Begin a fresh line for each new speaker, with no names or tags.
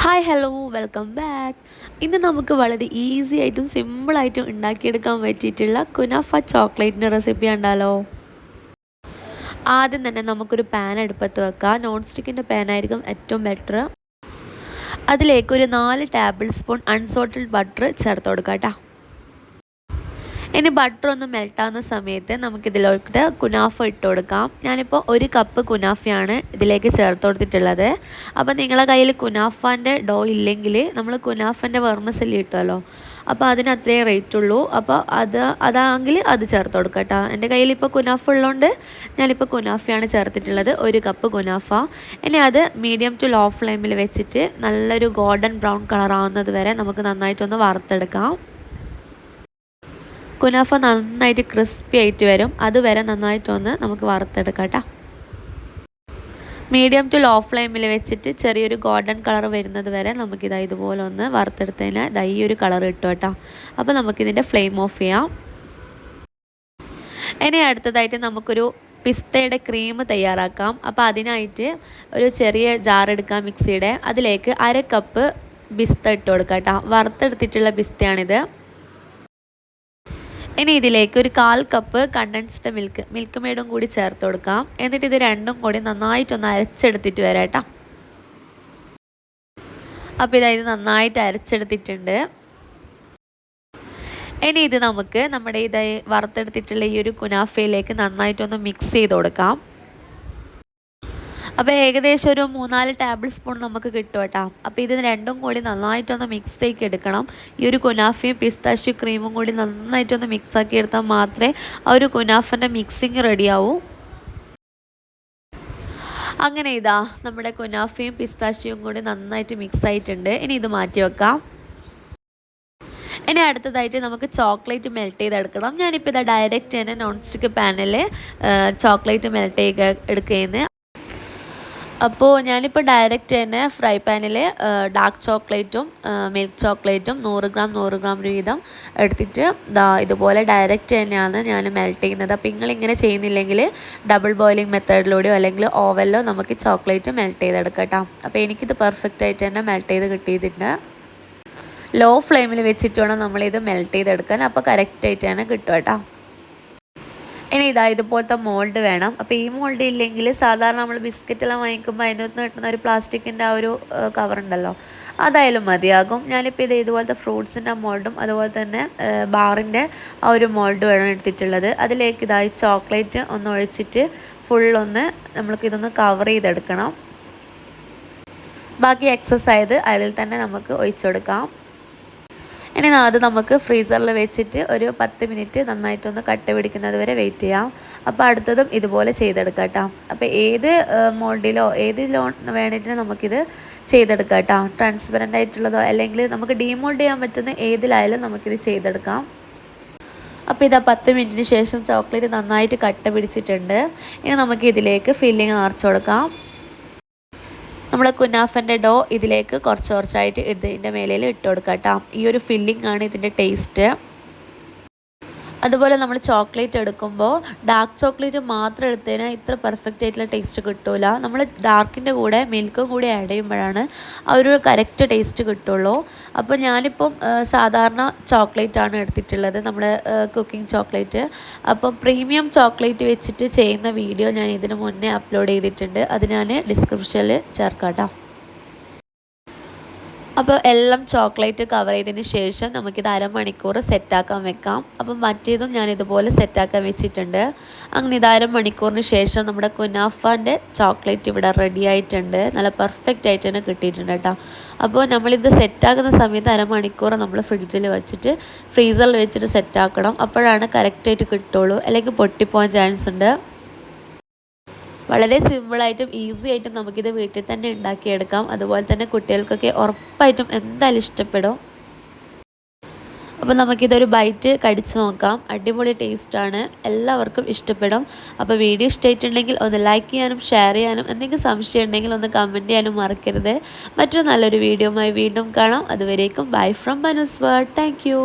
Hi hello welcome back. ഇന്ന് നമുക്ക് വളരെ ഈസി ആയിട്ടും സിമ്പിളായിട്ടും ഉണ്ടാക്കിയെടുക്കാൻ പറ്റിയിട്ടുള്ള കുനാഫ ചോക്ലേറ്റിൻ്റെ റെസിപ്പി ഉണ്ടല്ലോ. ആദ്യം തന്നെ നമുക്കൊരു പാൻ അടുപ്പത്ത് വെക്കാം. നോൺ സ്റ്റിക്കിൻ്റെ പാനായിരിക്കും ഏറ്റവും ബെറ്റർ. അതിലേക്ക് ഒരു 4 ടേബിൾ സ്പൂൺ അൺസോൾട്ടഡ് ബട്ടർ ചേർത്ത് കൊടുക്കാം കേട്ടോ. ഇനി ബട്ടർ ഒന്ന് മെൽട്ടാകുന്ന സമയത്ത് നമുക്കിതിലോട്ട് കുനാഫ ഇട്ട് കൊടുക്കാം. ഞാനിപ്പോൾ 1 കപ്പ് കുനാഫയാണ് ഇതിലേക്ക് ചേർത്ത് കൊടുത്തിട്ടുള്ളത്. അപ്പോൾ നിങ്ങളുടെ കയ്യിൽ കുനാഫാൻ്റെ ഡോ ഇല്ലെങ്കിൽ നമ്മൾ കുനാഫൻ്റെ വെർമസല്ലി കിട്ടുമല്ലോ, അപ്പോൾ അതിന് അത്രയേ റേറ്റ് ഉള്ളൂ. അപ്പോൾ അതാണെങ്കിൽ അത് ചേർത്ത് കൊടുക്കാം കേട്ടോ. എൻ്റെ കയ്യിൽ ഇപ്പോൾ കുനാഫ ഉള്ളതുകൊണ്ട് ഞാനിപ്പോൾ കുനാഫയാണ് ചേർത്തിട്ടുള്ളത്, 1 കപ്പ് കുനാഫ. ഇനി അത് മീഡിയം ടു ലോ ഫ്ലെയിമിൽ വെച്ചിട്ട് നല്ലൊരു ഗോൾഡൻ ബ്രൗൺ കളർ ആവുന്നത് വരെ നമുക്ക് നന്നായിട്ടൊന്ന് വറുത്തെടുക്കാം. കുനാഫ നന്നായിട്ട് ക്രിസ്പി ആയിട്ട് വരും, അതുവരെ നന്നായിട്ടൊന്ന് നമുക്ക് വറുത്തെടുക്കാം കേട്ടോ. മീഡിയം ടു ലോ ഫ്ലെയിമിൽ വെച്ചിട്ട് ചെറിയൊരു ഗോൾഡൻ കളർ വരുന്നത് വരെ നമുക്കിതാ ഇതുപോലെ ഒന്ന് വറുത്തെടുത്തതിന് ഈ ഒരു കളർ കിട്ടും കേട്ടോ. അപ്പോൾ നമുക്കിതിൻ്റെ ഫ്ലെയിം ഓഫ് ചെയ്യാം. ഇനി അടുത്തതായിട്ട് നമുക്കൊരു പിസ്തയുടെ ക്രീം തയ്യാറാക്കാം. അപ്പോൾ അതിനായിട്ട് ഒരു ചെറിയ ജാർ എടുക്കാം മിക്സിയുടെ. അതിലേക്ക് 1/2 കപ്പ് പിസ്ത ഇട്ട് കൊടുക്കാം കേട്ടോ. വറുത്തെടുത്തിട്ടുള്ള പിസ്തയാണിത്. ഇനി ഇതിലേക്ക് ഒരു 1/4 കപ്പ് കണ്ടൻസ്ഡ് മിൽക്ക് മെയ്ഡും കൂടി ചേർത്ത് കൊടുക്കാം. എന്നിട്ട് ഇത് രണ്ടും കൂടി നന്നായിട്ടൊന്ന് അരച്ചെടുത്തിട്ട് വരാം കേട്ടോ. അപ്പോൾ ഇത് നന്നായിട്ട് അരച്ചെടുത്തിട്ടുണ്ട്. ഇനി ഇത് നമുക്ക് നമ്മുടെ ഇത് വറുത്തെടുത്തിട്ടുള്ള ഈ ഒരു കുനാഫയിലേക്ക് നന്നായിട്ടൊന്ന് മിക്സ് ചെയ്ത് കൊടുക്കാം. അപ്പോൾ ഏകദേശം ഒരു 3-4 ടേബിൾ സ്പൂൺ നമുക്ക് കിട്ടും കേട്ടോ. അപ്പോൾ ഇത് രണ്ടും കൂടി നന്നായിട്ടൊന്ന് മിക്സാക്കി എടുക്കണം. ഈ ഒരു കുനാഫയും പിസ്താഷ്യൂ ക്രീമും കൂടി നന്നായിട്ടൊന്ന് മിക്സാക്കി എടുത്താൽ മാത്രമേ ആ ഒരു കുനാഫൻ്റെ മിക്സിങ് റെഡിയാവൂ. അങ്ങനെ ഇതാ നമ്മുടെ കുനാഫയും പിസ്താഷ്യൂവും കൂടി നന്നായിട്ട് മിക്സ് ആയിട്ടുണ്ട്. ഇനി ഇത് മാറ്റി വെക്കാം. ഇനി അടുത്തതായിട്ട് നമുക്ക് ചോക്ലേറ്റ് മെൽറ്റ് ചെയ്തെടുക്കണം. ഞാനിപ്പോൾ ഇതാ ഡയറക്റ്റ് തന്നെ നോൺ സ്റ്റിക്ക് പാനിൽ ചോക്ലേറ്റ് മെൽറ്റ് ചെയ്ത് എടുക്കുന്നത്. അപ്പോൾ ഞാനിപ്പോൾ ഡയറക്റ്റ് തന്നെ ഫ്രൈ പാനിൽ ഡാർക്ക് ചോക്ലേറ്റും മിൽക്ക് ചോക്ലേറ്റും 100 ഗ്രാം വീതം എടുത്തിട്ട് ഇതുപോലെ ഡയറക്റ്റ് തന്നെയാണ് ഞാൻ മെൽറ്റ് ചെയ്യുന്നത്. അപ്പോൾ നിങ്ങളിങ്ങനെ ചെയ്യുന്നില്ലെങ്കിൽ ഡബിൾ ബോയിലിംഗ് മെത്തേഡിലൂടെയോ അല്ലെങ്കിൽ ഓവനിലോ നമുക്ക് ചോക്ലേറ്റ് മെൽറ്റ് ചെയ്തെടുക്കാം കേട്ടോ. അപ്പോൾ എനിക്കിത് പെർഫെക്റ്റ് ആയിട്ട് തന്നെ മെൽറ്റ് ചെയ്ത് കിട്ടിയിട്ടുണ്ട്. ലോ ഫ്ലെയിമിൽ വെച്ചിട്ട് വേണം നമ്മളിത് മെൽറ്റ് ചെയ്തെടുക്കാൻ. അപ്പോൾ കറക്റ്റായിട്ട് തന്നെ കിട്ടും കേട്ടോ. ഇനി ഇതുപോലത്തെ മോൾഡ് വേണം. അപ്പോൾ ഈ മോൾഡ് ഇല്ലെങ്കിൽ സാധാരണ നമ്മൾ ബിസ്ക്കറ്റെല്ലാം വാങ്ങിക്കുമ്പോൾ അതിനകത്ത് കിട്ടുന്ന ഒരു പ്ലാസ്റ്റിക്കിൻ്റെ ആ ഒരു കവറുണ്ടല്ലോ, അതായാലും മതിയാകും. ഞാനിപ്പോൾ ഇതുപോലത്തെ ഫ്രൂട്ട്സിൻ്റെ മോൾഡും അതുപോലെ തന്നെ ബാറിൻ്റെ ആ ഒരു മോൾഡ് വേണം എടുത്തിട്ടുള്ളത്. അതിലേക്ക് ചോക്ലേറ്റ് ഒന്ന് ഒഴിച്ചിട്ട് ഫുള്ളൊന്ന് നമ്മൾക്കിതൊന്ന് കവർ ചെയ്തെടുക്കണം. ബാക്കി എക്സസ് ആയത് അതിൽ തന്നെ നമുക്ക് ഒഴിച്ചെടുക്കാം. ഇനി അത് നമുക്ക് ഫ്രീസറിൽ വെച്ചിട്ട് ഒരു 10 മിനിറ്റ് നന്നായിട്ടൊന്ന് കട്ട പിടിക്കുന്നത് വരെ വെയിറ്റ് ചെയ്യാം. അപ്പോൾ അടുത്തതും ഇതുപോലെ ചെയ്തെടുക്കാം കേട്ടോ. അപ്പോൾ ഏത് മോൾഡിലോ ഏതിലോ വേണ്ടിയിട്ട് നമുക്കിത് ചെയ്തെടുക്കാം കേട്ടോ. ട്രാൻസ്പെറൻ്റ് ആയിട്ടുള്ളതോ അല്ലെങ്കിൽ നമുക്ക് ഡീമോൾഡ് ചെയ്യാൻ പറ്റുന്ന ഏതിലായാലും നമുക്കിത് ചെയ്തെടുക്കാം. അപ്പോൾ 10 മിനിറ്റിന് ശേഷം ചോക്ലേറ്റ് നന്നായിട്ട് കട്ട പിടിച്ചിട്ടുണ്ട്. ഇനി നമുക്ക് ഇതിലേക്ക് ഫില്ലിങ് നിറച്ച് കൊടുക്കാം. നമ്മൾ കുനാഫൻ്റെ ഡോ ഇതിലേക്ക് കുറച്ചായിട്ട് ഇതിൻ്റെ മേലയിൽ ഇട്ട് കൊടുക്കാം കേട്ടോ. ഈ ഒരു ഫില്ലിംഗ് ആണ് ഇതിൻ്റെ ടേസ്റ്റ്. അതുപോലെ നമ്മൾ ചോക്ലേറ്റ് എടുക്കുമ്പോൾ ഡാർക്ക് ചോക്ലേറ്റ് മാത്രം എടുത്തതിനാൽ ഇത്ര പെർഫെക്റ്റ് ആയിട്ടുള്ള ടേസ്റ്റ് കിട്ടില്ല. നമ്മൾ ഡാർക്കിൻ്റെ കൂടെ മിൽക്കും കൂടി ആഡ് ചെയ്യുമ്പോഴാണ് ആ ഒരു കറക്റ്റ് ടേസ്റ്റ് കിട്ടുള്ളൂ. അപ്പോൾ ഞാനിപ്പം സാധാരണ ചോക്ലേറ്റാണ് എടുത്തിട്ടുള്ളത്, നമ്മുടെ കുക്കിംഗ് ചോക്ലേറ്റ്. അപ്പോൾ പ്രീമിയം ചോക്ലേറ്റ് വെച്ചിട്ട് ചെയ്യുന്ന വീഡിയോ ഞാൻ ഇതിന് മുന്നേ അപ്ലോഡ് ചെയ്തിട്ടുണ്ട്, അത് ഞാൻ ഡിസ്ക്രിപ്ഷനിൽ ചേർക്കാം കേട്ടോ. അപ്പോൾ എല്ലാം ചോക്ലേറ്റ് കവർ ചെയ്തതിന് ശേഷം നമുക്കിത് അരമണിക്കൂർ സെറ്റാക്കാൻ വെക്കാം. അപ്പം മറ്റേതും ഞാൻ ഇതുപോലെ സെറ്റാക്കാൻ വെച്ചിട്ടുണ്ട്. അങ്ങനെ ഇത് അരമണിക്കൂറിന് ശേഷം നമ്മുടെ കുനാഫാൻ്റെ ചോക്ലേറ്റ് ഇവിടെ റെഡി ആയിട്ടുണ്ട്. നല്ല പെർഫെക്റ്റ് ആയിട്ട് തന്നെ കിട്ടിയിട്ടുണ്ട് കേട്ടോ. അപ്പോൾ നമ്മളിത് സെറ്റാക്കുന്ന സമയത്ത് അരമണിക്കൂർ നമ്മൾ ഫ്രിഡ്ജിൽ വെച്ചിട്ട് ഫ്രീസറിൽ വെച്ചിട്ട് സെറ്റാക്കണം. അപ്പോഴാണ് കറക്റ്റായിട്ട് കിട്ടുള്ളൂ, അല്ലെങ്കിൽ പൊട്ടിപ്പോകാൻ ചാൻസ് ഉണ്ട്. വളരെ സിമ്പിളായിട്ടും ഈസി ആയിട്ടും നമുക്കിത് വീട്ടിൽ തന്നെ ഉണ്ടാക്കിയെടുക്കാം. അതുപോലെ തന്നെ കുട്ടികൾക്കൊക്കെ ഉറപ്പായിട്ടും എന്തായാലും ഇഷ്ടപ്പെടും. അപ്പോൾ നമുക്കിതൊരു ബൈറ്റ് കടിച്ച് നോക്കാം. അടിപൊളി ടേസ്റ്റാണ്, എല്ലാവർക്കും ഇഷ്ടപ്പെടും. അപ്പോൾ വീഡിയോ ഇഷ്ടമായിട്ടുണ്ടെങ്കിൽ ഒന്ന് ലൈക്ക് ചെയ്യാനും ഷെയർ ചെയ്യാനും, എന്തെങ്കിലും സംശയം ഉണ്ടെങ്കിൽ ഒന്ന് കമൻറ്റ് ചെയ്യാനും മറക്കരുത്. മറ്റൊരു നല്ലൊരു വീഡിയോയുമായി വീണ്ടും കാണാം. അതുവരേക്കും bye from Banus world. Thank you.